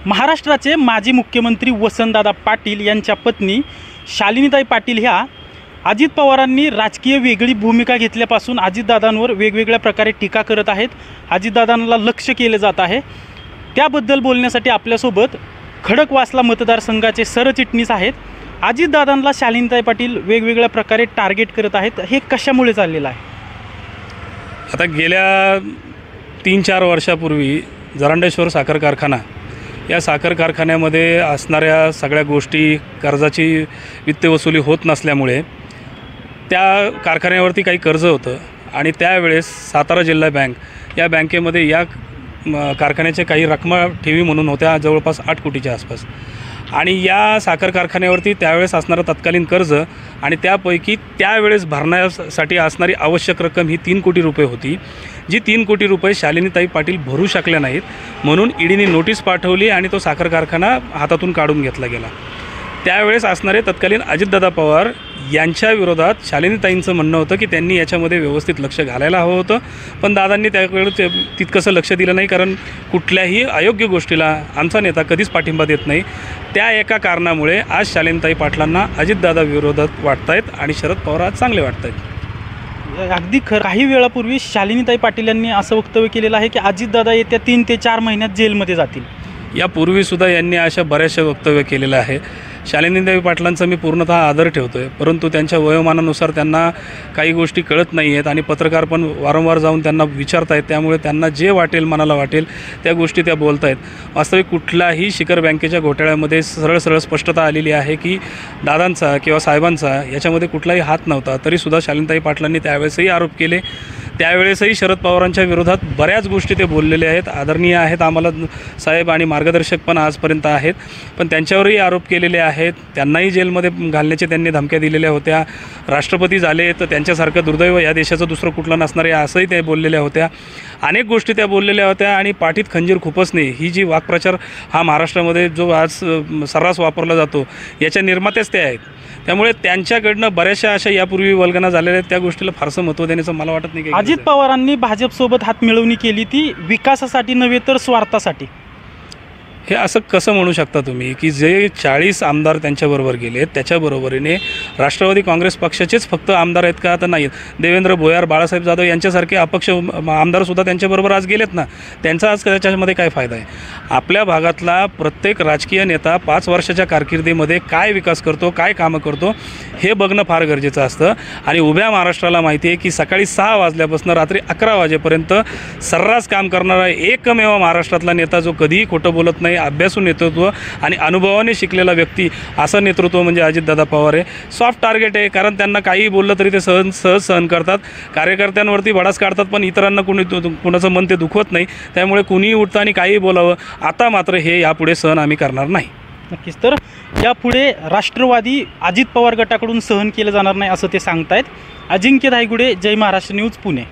महाराष्ट्राचे माजी मुख्यमंत्री वसंतदादा पाटील यांच्या पत्नी शालिनीताई पाटील ह्या अजित पवारांनी राजकीय वेगळी भूमिका घेतल्यापासून अजितदादांवर वेगवेगळ्या प्रकारे टीका करत आहेत। अजितदादांना लक्ष केले जात आहे। त्याबद्दल बोलण्यासाठी आपल्यासोबत खडकवासला मतदारसंघाचे सरचिटणीस आहेत। अजितदादांना शालिनीताई पाटील वेगवेगळ्या प्रकारे टार्गेट करत आहेत, हे कशामुळे चाललेलं आहे? आता गेल्या 3-4 वर्षापूर्वी जरांडेश्वर साखर कारखाना या साखर कारखान्यामध्ये असणाऱ्या सगळ्या गोष्टी, कर्जाची वित्तवसुली होत नसल्यामुळे त्या कारखान्यावरती काही कर्ज होतं आणि त्यावेळेस सातारा जिल्हा बँक या बँकेमध्ये या कारखान्याचे काही रकमा ठेवी म्हणून होत्या, जवळपास 8 कोटीच्या आसपास। आणि या साखर कारखान्यावरती त्यावेळेस असणारं तत्कालीन कर्ज आणि त्यापैकी त्यावेळेस भरण्यासाठी असणारी आवश्यक रक्कम ही 3 कोटी रुपये होती, जी 3 कोटी रुपये शालिनीताई पाटील भरू शकल्या नाहीत, म्हणून ईडीने नोटीस पाठवली आणि तो साखर कारखाना हातातून काढून घेतला गेला। त्यावेळेस असणारे तत्कालीन अजितदादा पवार यांच्या विरोधात शालिनीताईंचं म्हणणं होतं की त्यांनी याच्यामध्ये व्यवस्थित लक्ष घालायला हवं होतं, पण दादांनी त्याकडे तितकंसं लक्ष दिलं नाही, कारण कुठल्याही अयोग्य गोष्टीला आमचा नेता कधीच पाठिंबा देत नाही। त्या एका कारणामुळे आज शालिनीताई पाटलांना अजितदादा विरोधात वाटतायत आणि शरद पवार आज चांगले वाटतायत। अगदी काही वेळापूर्वी शालिनीताई पाटील यांनी असं वक्तव्य केलेलं आहे की अजितदादा येत्या 3 ते 4 महिन्यात जेलमध्ये जातील। यापूर्वीसुद्धा यांनी अशा बऱ्याचशा वक्तव्य केलेलं आहे। शालिनीताई पाटलांचा मी पूर्णतः आदर ठेवतो आहे, परंतु त्यांच्या वयोमानानुसार त्यांना काही गोष्टी कळत नाही आहेत आणि पत्रकार पण वारंवार जाऊन त्यांना विचारत आहेत, त्यामुळे त्यांना जे वाटेल, मनाला वाटेल त्या गोष्टी त्या बोलत आहेत। वास्तविक कुठलाही शिखर बँकेच्या घोटाळ्यामध्ये सरळ स्पष्टता आलेली आहे की दादांचा किंवा साहेबांचा याच्यामध्ये कुठलाही हात नव्हता, तरीसुद्धा शालिनीताई पाटलांनी त्यावेळेसही आरोप केले। त्यावेळेसही शरद पवारांच्या विरोधात बऱ्याच गोष्टी ते बोललेले आहेत, आदरणीय आहेत आम्हाला साहेब आणि मार्गदर्शक पण आजपर्यंत आहेत, पण त्यांच्यावरही आरोप केलेले आहेत। त्यांनाही जेलमध्ये घालण्याचे त्यांनी धमक्या दिलेल्या होत्या। राष्ट्रपती झाले तर त्यांच्यासारखं दुर्दैव या देशाचं दुसरं कुठलं नसणार आहे असंही ते बोललेल्या होत्या। अनेक गोष्टी त्या बोललेल्या होत्या आणि पाठीत खंजीर खुपसणे ही जी वाक्प्रचार हा महाराष्ट्रामध्ये जो आज सर्रास वापरला जातो याच्या निर्मात्याच ते आहेत। त्यामुळे त्यांच्याकडनं बऱ्याचशा अशा यापूर्वी वल्गना झालेल्या आहेत, त्या गोष्टीला फारसं महत्त्व देण्याचं मला वाटत नाही। अजित पवारांनी भाजपसोबत हातमिळवणी केली, ती विकासासाठी नव्हे तर स्वार्थासाठी। हे असं कसं म्हणू शकता तुम्ही की जे 40 आमदार त्यांच्याबरोबर गेले त्याच्याबरोबरीने राष्ट्रवादी काँग्रेस पक्षाचेच फक्त आमदार आहेत का? तर नाहीत। देवेंद्र भोयार, बाळासाहेब जाधव यांच्यासारखे अपक्ष आमदारसुद्धा त्यांच्याबरोबर आज गेलेत ना, त्यांचा आज त्याच्यामध्ये काय फायदा आहे? आपल्या भागातला प्रत्येक राजकीय नेता 5 वर्षाच्या कारकिर्दीमध्ये काय विकास करतो, काय कामं करतो हे बघणं फार गरजेचं असतं। आणि उभ्या महाराष्ट्राला माहिती आहे की सकाळी 6 वाजल्यापासून रात्री 11 वाजेपर्यंत सर्रास काम करणारा एकमेव महाराष्ट्रातला नेता जो कधीही खोटं बोलत नाही, अभ्यासू नेतृत्व आणि अनुभवाने शिकलेला व्यक्ती असं नेतृत्व म्हणजे अजितदादा पवार आहे। सॉफ्ट टार्गेट आहे, कारण त्यांना काही बोललं तरी ते सहज सहन करतात, कार्यकर्त्यांवरती भडास काढतात, पण इतरांना कुणाचं मन ते दुखवत नाही। त्यामुळे कुणीही उठतं आणि काहीही बोलावं। आता मात्र हे यापुढे सहन आम्ही करणार नाही। नक्कीच, तर यापुढे राष्ट्रवादी अजित पवार गटाकडून सहन केलं जाणार नाही असं ते सांगतायत। अजिंक्य धायगुडे, जय महाराष्ट्र न्यूज, पुणे।